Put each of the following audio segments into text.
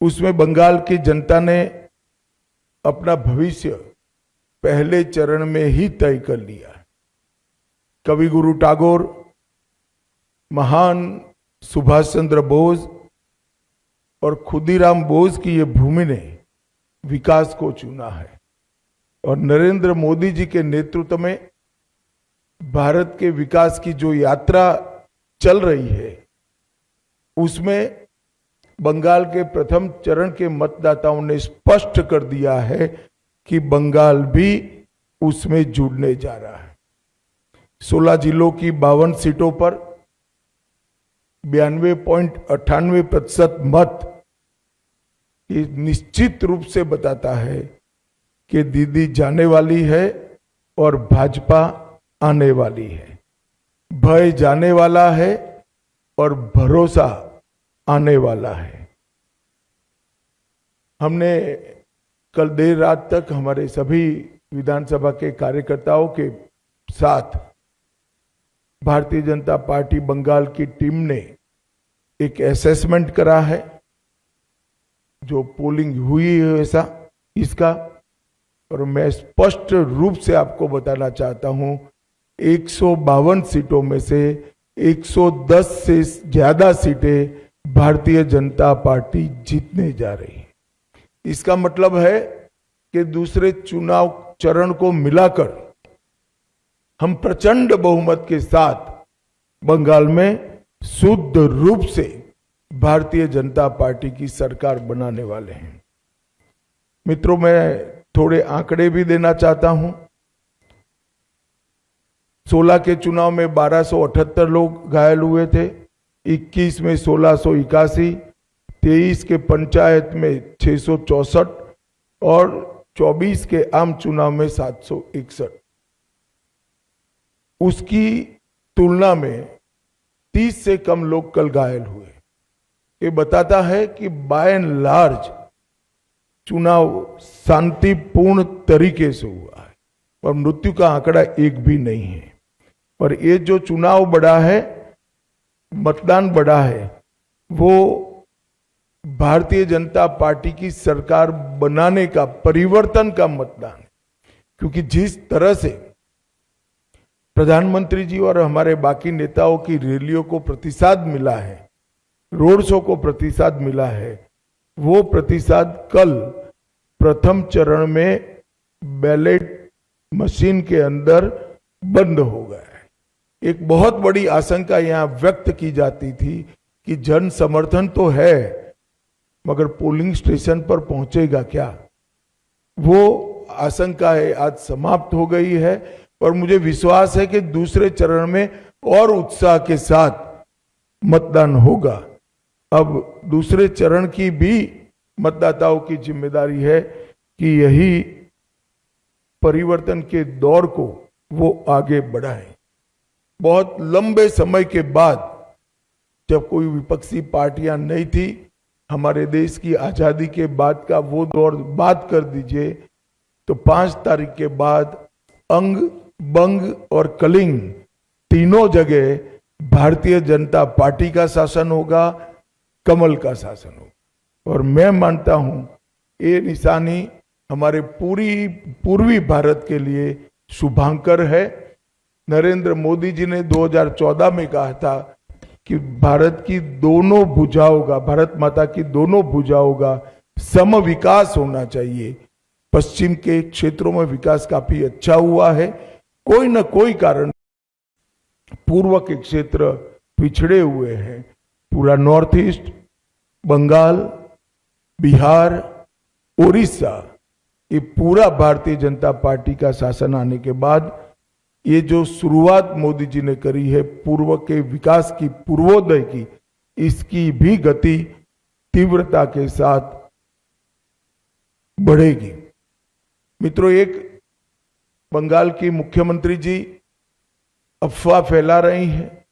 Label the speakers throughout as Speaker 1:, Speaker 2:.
Speaker 1: उसमें बंगाल की जनता ने अपना भविष्य पहले चरण में ही तय कर लिया। कवि गुरु टैगोर, महान सुभाष चंद्र बोस और खुदीराम बोस की ये भूमि ने विकास को चुना है और नरेंद्र मोदी जी के नेतृत्व में भारत के विकास की जो यात्रा चल रही है उसमें बंगाल के प्रथम चरण के मतदाताओं ने स्पष्ट कर दिया है कि बंगाल भी उसमें जुड़ने जा रहा है। 16 जिलों की 52 सीटों पर 92.98% मत ये निश्चित रूप से बताता है कि दीदी जाने वाली है और भाजपा आने वाली है। भय जाने वाला है और भरोसा आने वाला है। हमने कल देर रात तक हमारे सभी विधानसभा के कार्यकर्ताओं के साथ भारतीय जनता पार्टी बंगाल की टीम ने एक असेसमेंट करा है, जो पोलिंग हुई है वैसा इसका, और मैं स्पष्ट रूप से आपको बताना चाहता हूं 152 सीटों में से 110 से ज्यादा सीटें भारतीय जनता पार्टी जीतने जा रही है। इसका मतलब है कि दूसरे चुनाव चरण को मिलाकर हम प्रचंड बहुमत के साथ बंगाल में शुद्ध रूप से भारतीय जनता पार्टी की सरकार बनाने वाले हैं। मित्रों, मैं थोड़े आंकड़े भी देना चाहता हूं। 16 के चुनाव में 1278 लोग घायल हुए थे, 21 में 1681, 23 के पंचायत में 664 और 24 के आम चुनाव में 761। उसकी तुलना में 30 से कम लोग कल घायल हुए। ये बताता है कि बाय एंड लार्ज चुनाव शांतिपूर्ण तरीके से हुआ है और मृत्यु का आंकड़ा एक भी नहीं है। और ये जो चुनाव बढ़ा है, मतदान बढ़ा है, वो भारतीय जनता पार्टी की सरकार बनाने का, परिवर्तन का मतदान है। क्योंकि जिस तरह से प्रधानमंत्री जी और हमारे बाकी नेताओं की रैलियों को प्रतिसाद मिला है, रोड शो को प्रतिसाद मिला है, वो प्रतिसाद कल प्रथम चरण में बैलेट मशीन के अंदर बंद हो गया है। एक बहुत बड़ी आशंका यहां व्यक्त की जाती थी कि जन समर्थन तो है मगर पोलिंग स्टेशन पर पहुंचेगा क्या? वो आशंका है आज समाप्त हो गई है और मुझे विश्वास है कि दूसरे चरण में और उत्साह के साथ मतदान होगा। अब दूसरे चरण की भी मतदाताओं की जिम्मेदारी है कि यही परिवर्तन के दौर को वो आगे बढ़ाएं। बहुत लंबे समय के बाद, जब कोई विपक्षी पार्टियां नहीं थी, हमारे देश की आजादी के बाद का वो दौर बात कर दीजिए, तो 5 तारीख के बाद अंग, बंग और कलिंग तीनों जगह भारतीय जनता पार्टी का शासन होगा, कमल का शासन होगा। और मैं मानता हूं ये निशानी हमारे पूर्वी भारत के लिए शुभांकर है। नरेंद्र मोदी जी ने 2014 में कहा था कि भारत की दोनों भुजाओं का, भारत माता की दोनों भुजाओं का सम विकास होना चाहिए। पश्चिम के क्षेत्रों में विकास काफी अच्छा हुआ है, कोई न कोई कारण पूर्व के क्षेत्र पिछड़े हुए हैं। पूरा नॉर्थ ईस्ट, बंगाल, बिहार, उड़ीसा, ये पूरा भारतीय जनता पार्टी का शासन आने के बाद ये जो शुरुआत मोदी जी ने करी है पूर्व के विकास की, पूर्वोदय की, इसकी भी गति तीव्रता के साथ बढ़ेगी। मित्रों, एक बंगाल की मुख्यमंत्री जी अफवाह फैला रही हैं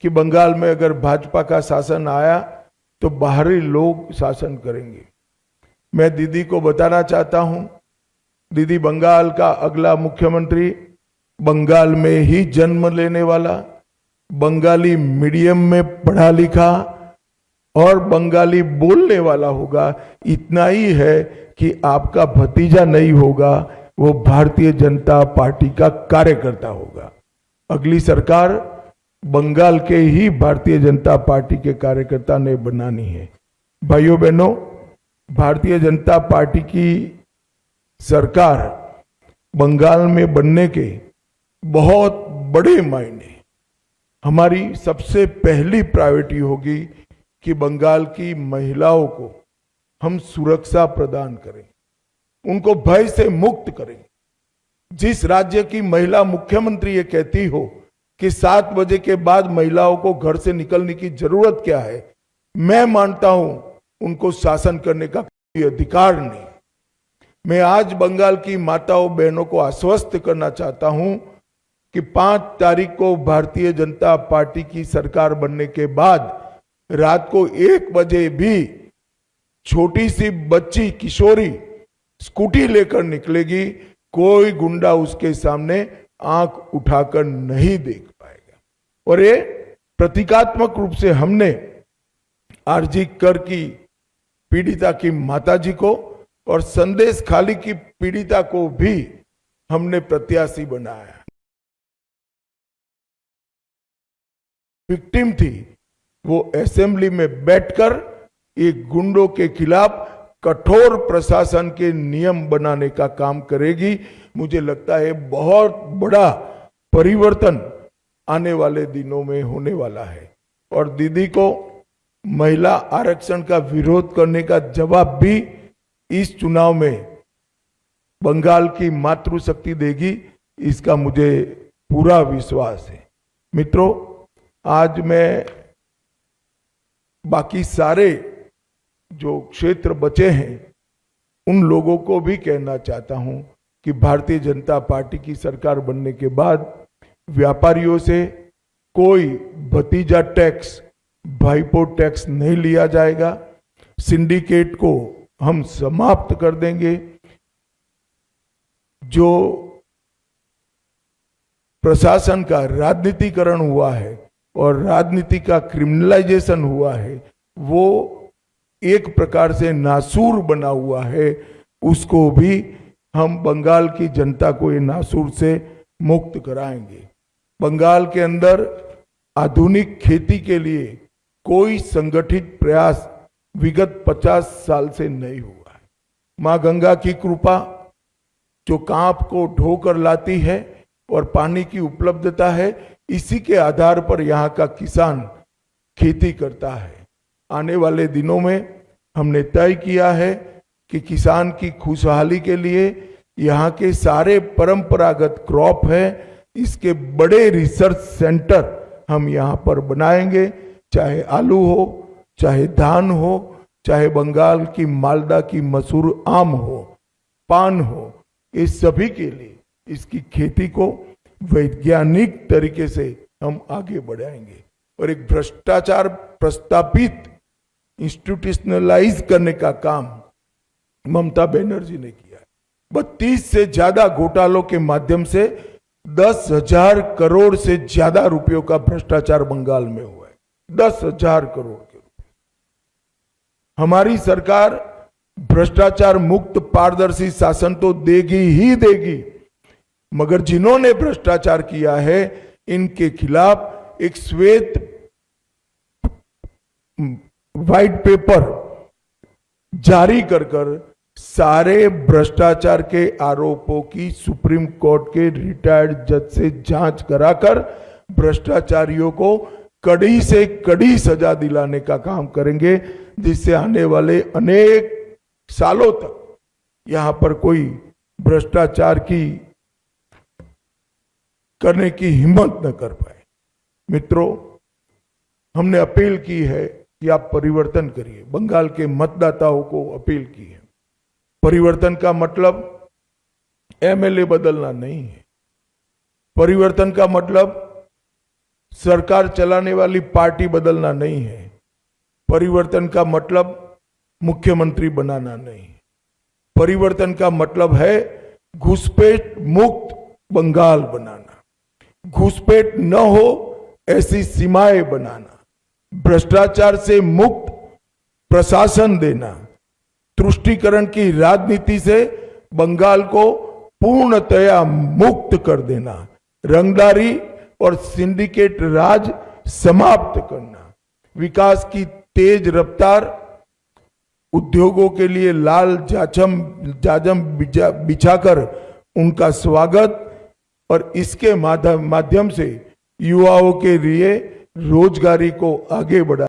Speaker 1: कि बंगाल में अगर भाजपा का शासन आया तो बाहरी लोग शासन करेंगे। मैं दीदी को बताना चाहता हूं, दीदी बंगाल का अगला मुख्यमंत्री बंगाल में ही जन्म लेने वाला, बंगाली मीडियम में पढ़ा लिखा और बंगाली बोलने वाला होगा, इतना ही है कि आपका भतीजा नहीं होगा, वो भारतीय जनता पार्टी का कार्यकर्ता होगा। अगली सरकार बंगाल के ही भारतीय जनता पार्टी के कार्यकर्ता ने बनानी है। भाइयों बहनों, भारतीय जनता पार्टी की सरकार बंगाल में बनने के बहुत बड़े मायने। हमारी सबसे पहली प्रायोरिटी होगी कि बंगाल की महिलाओं को हम सुरक्षा प्रदान करें, उनको भय से मुक्त करें। जिस राज्य की महिला मुख्यमंत्री ये कहती हो कि 7 बजे के बाद महिलाओं को घर से निकलने की जरूरत क्या है, मैं मानता हूं उनको शासन करने का कोई अधिकार नहीं। मैं आज बंगाल की माताओं बहनों को आश्वस्त करना चाहता हूं कि 5 तारीख को भारतीय जनता पार्टी की सरकार बनने के बाद रात को 1 बजे भी छोटी सी बच्ची किशोरी स्कूटी लेकर निकलेगी, कोई गुंडा उसके सामने आंख उठाकर नहीं देख पाएगा। और ये प्रतीकात्मक रूप से हमने आरजी कर की पीड़िता की माताजी को और संदेश खाली की पीड़िता को भी हमने प्रत्याशी बनाया। विक्टिम थी, वो असेंबली में बैठकर एक गुंडों के खिलाफ कठोर प्रशासन के नियम बनाने का काम करेगी। मुझे लगता है बहुत बड़ा परिवर्तन आने वाले दिनों में होने वाला है। और दीदी को महिला आरक्षण का विरोध करने का जवाब भी इस चुनाव में बंगाल की मातृशक्ति देगी, इसका मुझे पूरा विश्वास है। मित्रों, आज मैं बाकी सारे जो क्षेत्र बचे हैं उन लोगों को भी कहना चाहता हूं कि भारतीय जनता पार्टी की सरकार बनने के बाद व्यापारियों से कोई भतीजा टैक्स, भाईपो टैक्स नहीं लिया जाएगा। सिंडिकेट को हम समाप्त कर देंगे। जो प्रशासन का राजनीतिकरण हुआ है और राजनीति का क्रिमिनलाइजेशन हुआ है, वो एक प्रकार से नासूर बना हुआ है, उसको भी हम बंगाल की जनता को ये नासूर से मुक्त कराएंगे। बंगाल के अंदर आधुनिक खेती के लिए कोई संगठित प्रयास विगत 50 साल से नहीं हुआ है। मां गंगा की कृपा जो कांप को ढोकर लाती है और पानी की उपलब्धता है, इसी के आधार पर यहाँ का किसान खेती करता है। आने वाले दिनों में हमने तय किया है कि किसान की खुशहाली के लिए यहाँ के सारे परंपरागत क्रॉप है, इसके बड़े रिसर्च सेंटर हम यहाँ पर बनाएंगे। चाहे आलू हो, चाहे धान हो, चाहे बंगाल की मालदा की मसूर आम हो, पान हो, इस सभी के लिए इसकी खेती को वैज्ञानिक तरीके से हम आगे बढ़ाएंगे। और एक भ्रष्टाचार प्रस्तापित इंस्टीट्यूशनलाइज करने का काम ममता बनर्जी ने किया है। 32 से ज्यादा घोटालों के माध्यम से 10,000 करोड़ से ज्यादा रुपयों का भ्रष्टाचार बंगाल में हुआ है। 10,000 करोड़ के रुपए। हमारी सरकार भ्रष्टाचार मुक्त पारदर्शी शासन तो देगी ही देगी, मगर जिन्होंने भ्रष्टाचार किया है इनके खिलाफ एक श्वेत व्हाइट पेपर जारी कर सारे भ्रष्टाचार के आरोपों की सुप्रीम कोर्ट के रिटायर्ड जज से जांच कराकर भ्रष्टाचारियों को कड़ी से कड़ी सजा दिलाने का काम करेंगे, जिससे आने वाले अनेक सालों तक यहां पर कोई भ्रष्टाचार की करने की हिम्मत न कर पाए। मित्रों, हमने अपील की है कि आप परिवर्तन करिए। बंगाल के मतदाताओं को अपील की है। परिवर्तन का मतलब एमएलए बदलना नहीं है। परिवर्तन का मतलब सरकार चलाने वाली पार्टी बदलना नहीं है। परिवर्तन का मतलब मुख्यमंत्री बनाना नहीं है। परिवर्तन का मतलब है घुसपैठ मुक्त बंगाल बनाना, घुसपैठ न हो ऐसी सीमाएं बनाना, भ्रष्टाचार से मुक्त प्रशासन देना, तुष्टीकरण की राजनीति से बंगाल को पूर्णतया मुक्त कर देना, रंगदारी और सिंडिकेट राज समाप्त करना, विकास की तेज रफ्तार, उद्योगों के लिए लाल जाजम बिछाकर उनका स्वागत और इसके माध्यम से युवाओं के लिए रोजगारी को आगे बढ़ा।